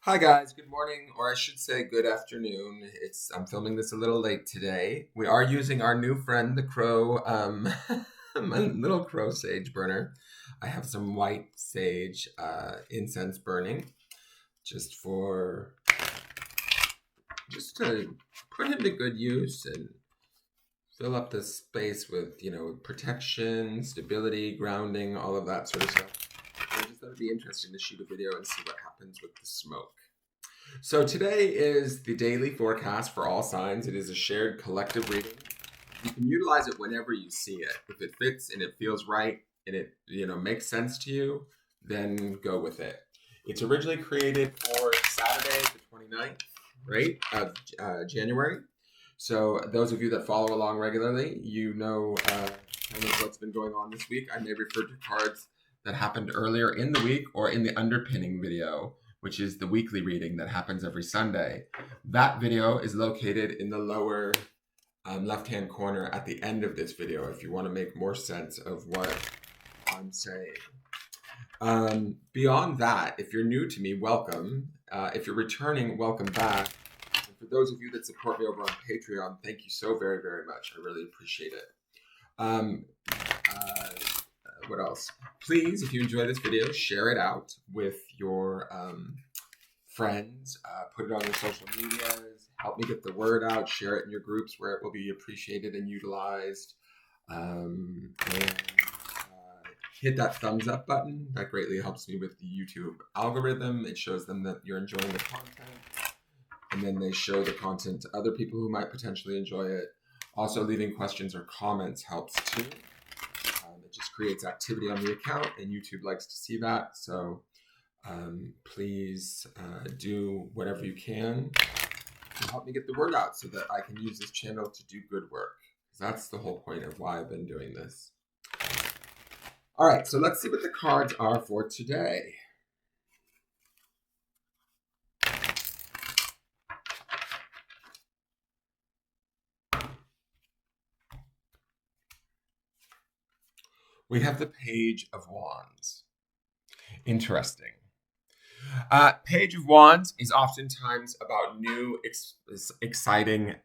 Hi guys, good morning, or I should say good afternoon. I'm filming this a little late today. We are using our new friend, the crow, my little crow sage burner. I have some white sage incense burning just for just to put him to good use and fill up the space with, protection, stability, grounding, all of that sort of stuff. I just thought it'd be interesting to shoot a video and see what happens with the smoke. So today is the daily forecast for all signs. It is a shared collective reading. You can utilize it whenever you see it. If it fits and it feels right and it makes sense to you, then go with it. It's originally created for Saturday, the 29th, right, of January. So those of you that follow along regularly, kind of what's been going on this week. I may refer to cards that happened earlier in the week or in the underpinning video, which is the weekly reading that happens every Sunday. That video is located in the lower left-hand corner at the end of this video if you want to make more sense of what I'm saying. Beyond that, if you're new to me, welcome. If you're returning, welcome back. And for those of you that support me over on Patreon, thank you so very, very much. I really appreciate it. What else? Please, if you enjoy this video, share it out with your friends. Put it on your social medias. Help me get the word out. Share it in your groups where it will be appreciated and utilized. And hit that thumbs up button. That greatly helps me with the YouTube algorithm. It shows them that you're enjoying the content. And then they show the content to other people who might potentially enjoy it. Also, leaving questions or comments helps too. It just creates activity on the account, and YouTube likes to see that. So please do whatever you can to help me get the word out so that I can use this channel to do good work. That's the whole point of why I've been doing this. All right, so let's see what the cards are for today. We have the Page of Wands. Interesting. Page of Wands is oftentimes about new, exciting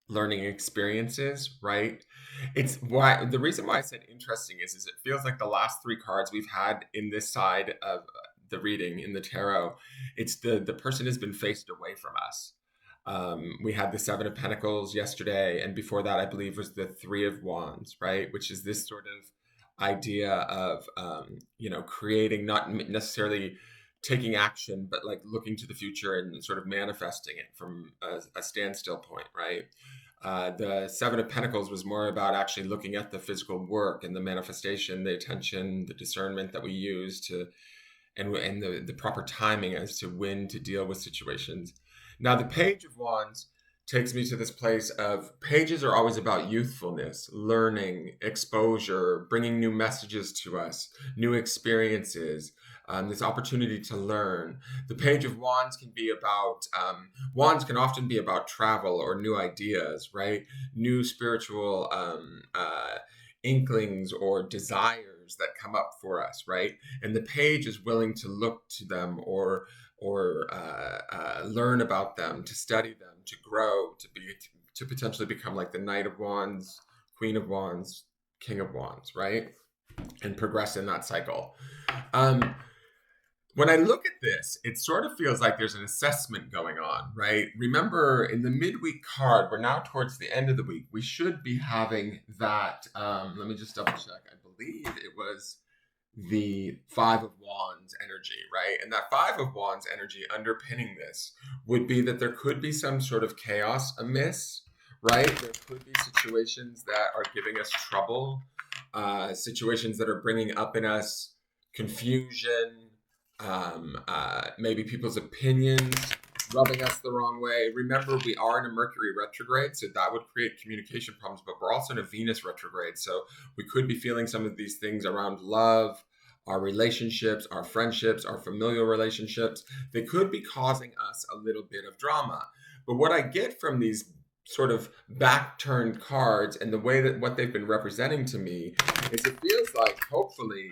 learning experiences, right? The reason why I said interesting is it feels like the last three cards we've had in this side of the reading in the tarot, it's the person has been faced away from us. We had the Seven of Pentacles yesterday, and before that, I believe, was the Three of Wands, right? Which is this sort of idea of, creating, not necessarily taking action, but like looking to the future and sort of manifesting it from a standstill point, right? The Seven of Pentacles was more about actually looking at the physical work and the manifestation, the attention, the discernment that we use to, and the proper timing as to when to deal with situations. Now, the Page of Wands takes me to this place of pages are always about youthfulness, learning, exposure, bringing new messages to us, new experiences, this opportunity to learn. The Page of Wands can be about, wands can often be about travel or new ideas, right? New spiritual inklings or desires that come up for us, right? And the page is willing to look to them or learn about them, to study them, to grow, to potentially become like the Knight of Wands, Queen of Wands, King of Wands, right? And progress in that cycle. When I look at this, it sort of feels like there's an assessment going on, right? Remember, in the midweek card, we're now towards the end of the week. We should be having that. Let me just double check. I believe it was the Five of Wands energy, right? And that Five of Wands energy underpinning this would be that there could be some sort of chaos amiss, right? There could be situations that are giving us trouble, situations that are bringing up in us confusion, maybe people's opinions rubbing us the wrong way. Remember, we are in a Mercury retrograde, so that would create communication problems, but we're also in a Venus retrograde. So we could be feeling some of these things around love, our relationships, our friendships, our familial relationships. They could be causing us a little bit of drama. But what I get from these sort of back-turned cards and the way that what they've been representing to me is it feels like, hopefully,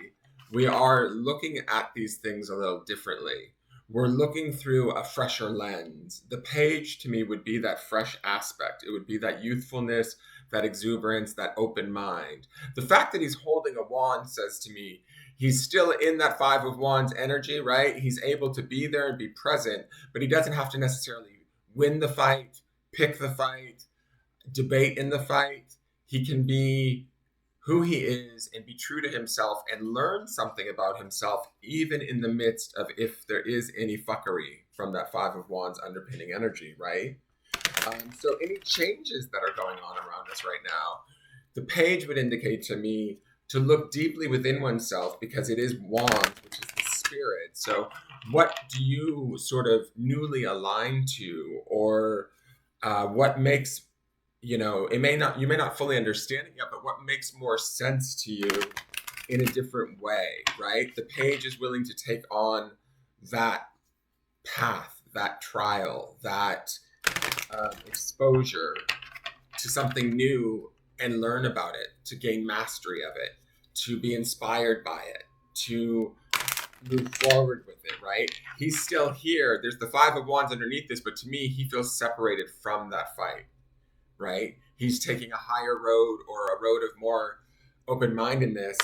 we are looking at these things a little differently. we're looking through a fresher lens. The page to me would be that fresh aspect. It would be that youthfulness, that exuberance, that open mind. The fact that he's holding a wand says to me he's still in that Five of Wands energy, right? He's able to be there and be present, but he doesn't have to necessarily win the fight, pick the fight, debate in the fight. He can be who he is and be true to himself and learn something about himself, even in the midst of if there is any fuckery from that Five of Wands underpinning energy, right? So any changes that are going on around us right now, the page would indicate to me to look deeply within oneself, because it is wands, which is the spirit. So what do you sort of newly align to, or what makes, you may not fully understand it yet, but what makes more sense to you in a different way, right? The page is willing to take on that path, that trial, that exposure to something new and learn about it, to gain mastery of it, to be inspired by it, to move forward with it, right? He's still here. There's the Five of Wands underneath this, but to me, he feels separated from that fight, right? He's taking a higher road, or a road of more open-mindedness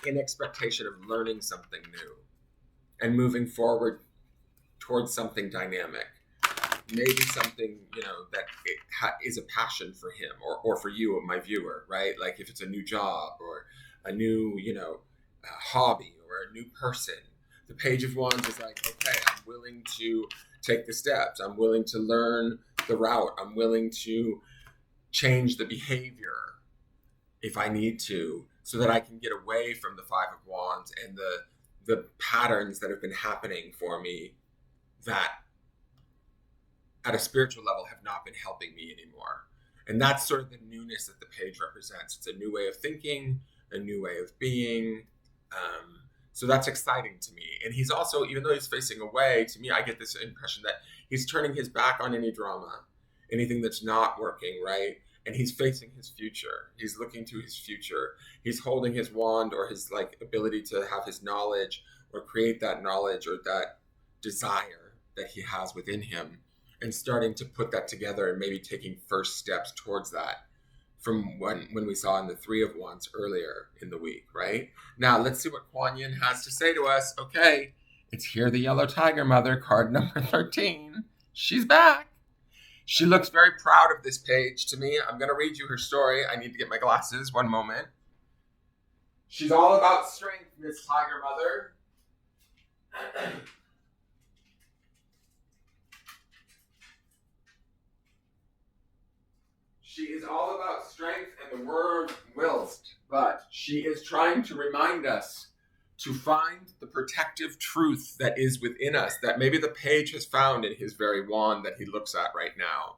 in expectation of learning something new and moving forward towards something dynamic. Maybe something, that is a passion for him, or for you, my viewer, right? Like if it's a new job, or a new, hobby, or a new person. The Page of Wands is like, okay, I'm willing to take the steps. I'm willing to learn the route. I'm willing to change the behavior if I need to, so that I can get away from the Five of Wands and the patterns that have been happening for me that at a spiritual level have not been helping me anymore. And that's sort of the newness that the page represents. It's a new way of thinking, a new way of being. So that's exciting to me. And he's also, even though he's facing away, to me, I get this impression that he's turning his back on any drama, anything that's not working, right? And he's facing his future. He's looking to his future. He's holding his wand, or his ability to have his knowledge, or create that knowledge, or that desire that he has within him, and starting to put that together, and maybe taking first steps towards that, from when we saw in the Three of Wands earlier in the week, right? Now, let's see what Kuan Yin has to say to us. Okay, it's here, the Yellow Tiger Mother, card number 13. She's back. She looks very proud of this page to me. I'm going to read you her story. I need to get my glasses. One moment. She's all about strength, Miss Tiger Mother. She is all about strength and the word whilst, but she is trying to remind us to find the protective truth that is within us, that maybe the page has found in his very wand that he looks at right now.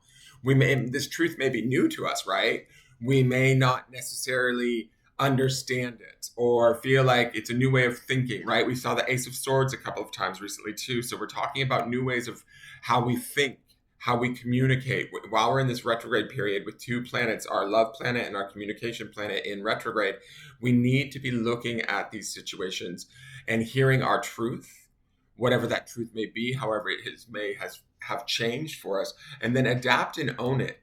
This truth may be new to us, right? We may not necessarily understand it, or feel like it's a new way of thinking, right? We saw the Ace of Swords a couple of times recently too. So we're talking about new ways of how we think, how we communicate. While we're in this retrograde period with two planets, our love planet and our communication planet in retrograde, we need to be looking at these situations and hearing our truth, whatever that truth may be, however it have changed for us, and then adapt and own it.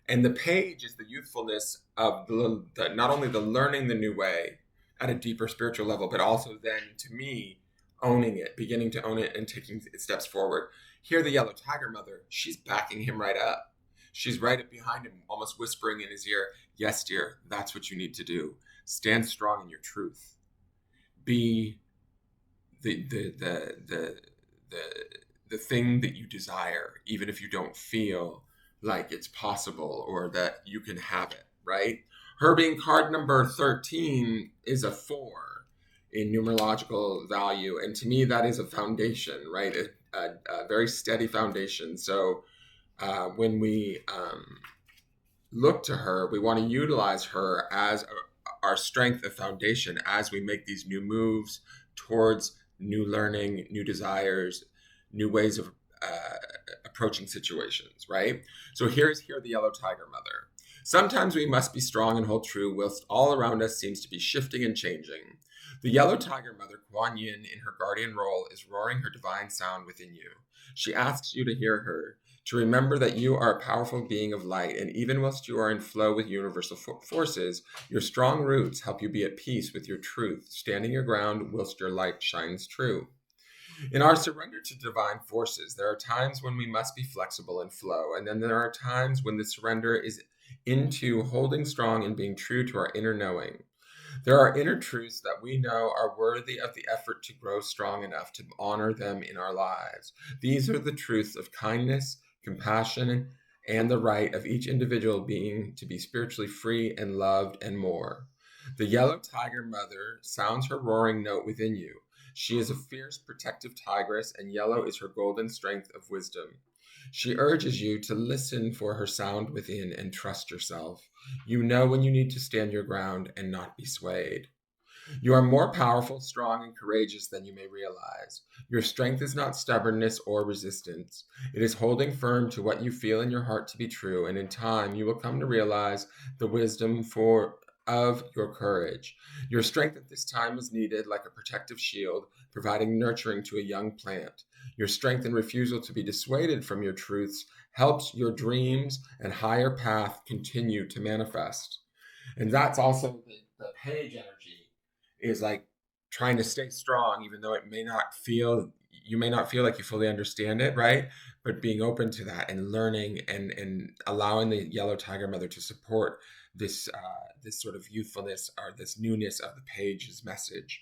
And the page is the youthfulness of not only the learning the new way at a deeper spiritual level, but also then, to me, owning it, beginning to own it and taking steps forward. Here, the Yellow Tiger Mother, she's backing him right up. She's right up behind him, almost whispering in his ear, yes, dear, that's what you need to do. Stand strong in your truth. Be the thing that you desire, even if you don't feel like it's possible or that you can have it, right? Her being card number 13 is a 4 in numerological value. And to me, that is a foundation, right? A very steady foundation. So when we look to her, we want to utilize her as our strength of foundation as we make these new moves towards new learning, new desires, new ways of approaching situations, right? So here the Yellow Tiger Mother. Sometimes we must be strong and hold true whilst all around us seems to be shifting and changing. The yellow tiger mother, Kuan Yin, in her guardian role, is roaring her divine sound within you. She asks you to hear her, to remember that you are a powerful being of light, and even whilst you are in flow with universal forces, your strong roots help you be at peace with your truth, standing your ground whilst your light shines true. In our surrender to divine forces, there are times when we must be flexible and flow, and then there are times when the surrender is into holding strong and being true to our inner knowing. There are inner truths that we know are worthy of the effort to grow strong enough to honor them in our lives. These are the truths of kindness, compassion, and the right of each individual being to be spiritually free and loved and more. The yellow tiger mother sounds her roaring note within you. She is a fierce, protective tigress, and yellow is her golden strength of wisdom. She urges you to listen for her sound within and trust yourself. You know when you need to stand your ground and not be swayed. You are more powerful, strong, and courageous than you may realize. Your strength is not stubbornness or resistance. It is holding firm to what you feel in your heart to be true, and in time you will come to realize the wisdom of your courage. Your strength at this time is needed like a protective shield, providing nurturing to a young plant. Your strength and refusal to be dissuaded from your truths helps your dreams and higher path continue to manifest. And that's also the page energy is like trying to stay strong, even though you may not feel like you fully understand it, right? But being open to that and learning and allowing the yellow tiger mother to support this sort of youthfulness or this newness of the page's message.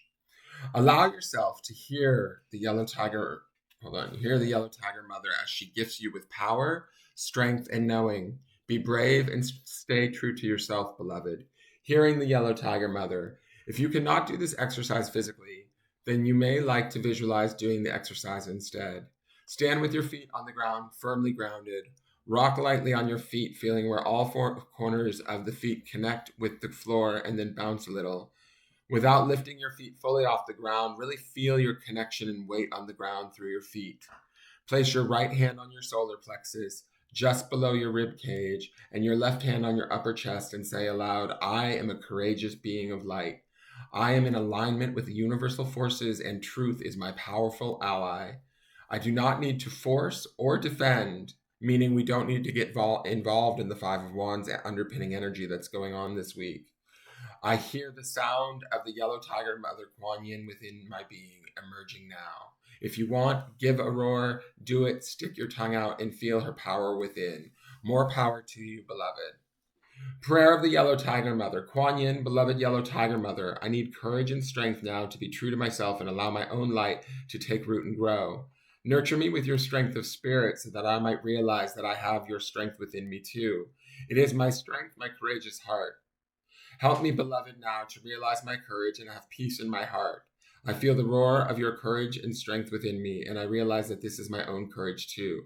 Allow yourself to hear the yellow tiger. Hold on. Hear the yellow tiger mother as she gifts you with power, strength, and knowing. Be brave and stay true to yourself, beloved. Hearing the yellow tiger mother. If you cannot do this exercise physically, then you may like to visualize doing the exercise instead. Stand with your feet on the ground, firmly grounded. Rock lightly on your feet, feeling where all four corners of the feet connect with the floor, and then bounce a little. Without lifting your feet fully off the ground, really feel your connection and weight on the ground through your feet. Place your right hand on your solar plexus, just below your rib cage, and your left hand on your upper chest, and say aloud, I am a courageous being of light. I am in alignment with the universal forces, and truth is my powerful ally. I do not need to force or defend, meaning we don't need to get involved in the Five of Wands underpinning energy that's going on this week. I hear the sound of the yellow tiger mother Kuan Yin within my being emerging now. If you want, give a roar, do it, stick your tongue out, and feel her power within. More power to you, beloved. Prayer of the yellow tiger mother. Kuan Yin, beloved yellow tiger mother, I need courage and strength now to be true to myself and allow my own light to take root and grow. Nurture me with your strength of spirit so that I might realize that I have your strength within me too. It is my strength, my courageous heart. Help me, beloved, now to realize my courage and have peace in my heart. I feel the roar of your courage and strength within me, and I realize that this is my own courage too.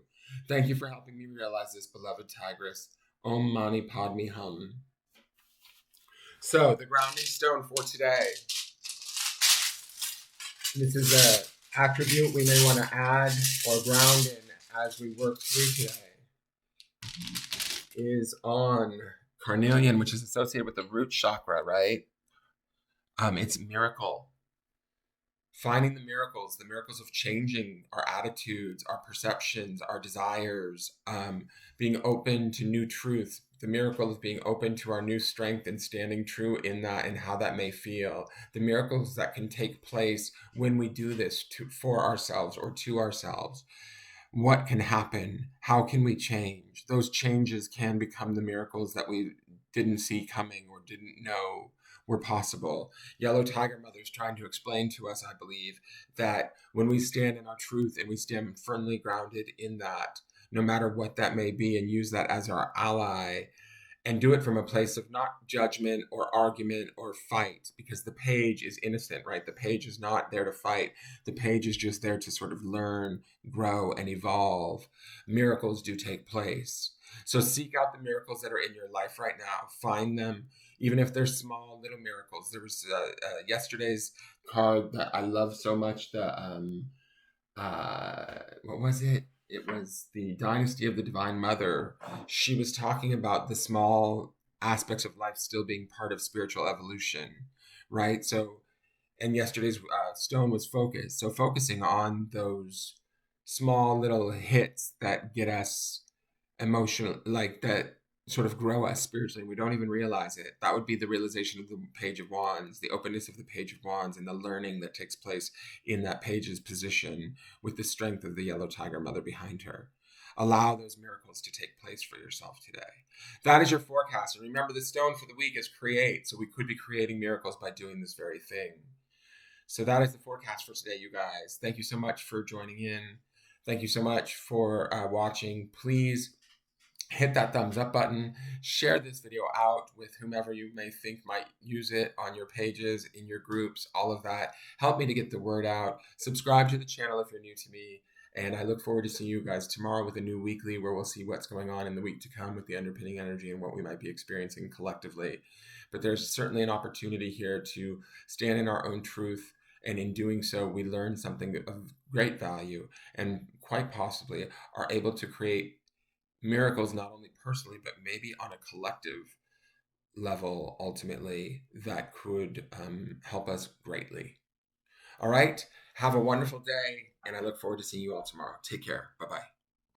Thank you for helping me realize this, beloved tigress. Om Mani Padme Hum. So, the grounding stone for today. This is an attribute we may want to add or ground in as we work through today. Is on carnelian, which is associated with the root chakra, right? It's miracle. Finding the miracles of changing our attitudes, our perceptions, our desires, being open to new truth. The miracle of being open to our new strength and standing true in that and how that may feel. The miracles that can take place when we do this for ourselves or to ourselves. What can happen? How can we change? Those changes can become the miracles that we didn't see coming or didn't know were possible. Yellow Tiger Mother is trying to explain to us, I believe, that when we stand in our truth and we stand firmly grounded in that, no matter what that may be, and use that as our ally, and do it from a place of not judgment or argument or fight, because the page is innocent, right? The page is not there to fight. The page is just there to sort of learn, grow, and evolve. Miracles do take place. So seek out the miracles that are in your life right now. Find them, even if they're small little miracles. There was yesterday's card that I love so much. What was it? It was the Dynasty of the Divine Mother. She was talking about the small aspects of life still being part of spiritual evolution, right? So And yesterday's stone was focus. So focusing on those small little hits that get us emotional, like that sort of grow us spiritually. We don't even realize it. That would be the realization of the Page of Wands, the openness of the Page of Wands, and the learning that takes place in that page's position with the strength of the yellow tiger mother behind her. Allow those miracles to take place for yourself today. That is your forecast. And remember, the stone for the week is create. So we could be creating miracles by doing this very thing. So that is the forecast for today, you guys. Thank you so much for joining in. Thank you so much for watching. Please hit that thumbs up button. Share this video out with whomever you may think might use it on your pages, in your groups, all of that. Help me to get the word out. Subscribe to the channel if you're new to me. And I look forward to seeing you guys tomorrow with a new weekly where we'll see what's going on in the week to come with the underpinning energy and what we might be experiencing collectively. But there's certainly an opportunity here to stand in our own truth. And in doing so, we learn something of great value and quite possibly are able to create miracles, not only personally, but maybe on a collective level, ultimately, that could help us greatly. All right. Have a wonderful day. And I look forward to seeing you all tomorrow. Take care. Bye bye.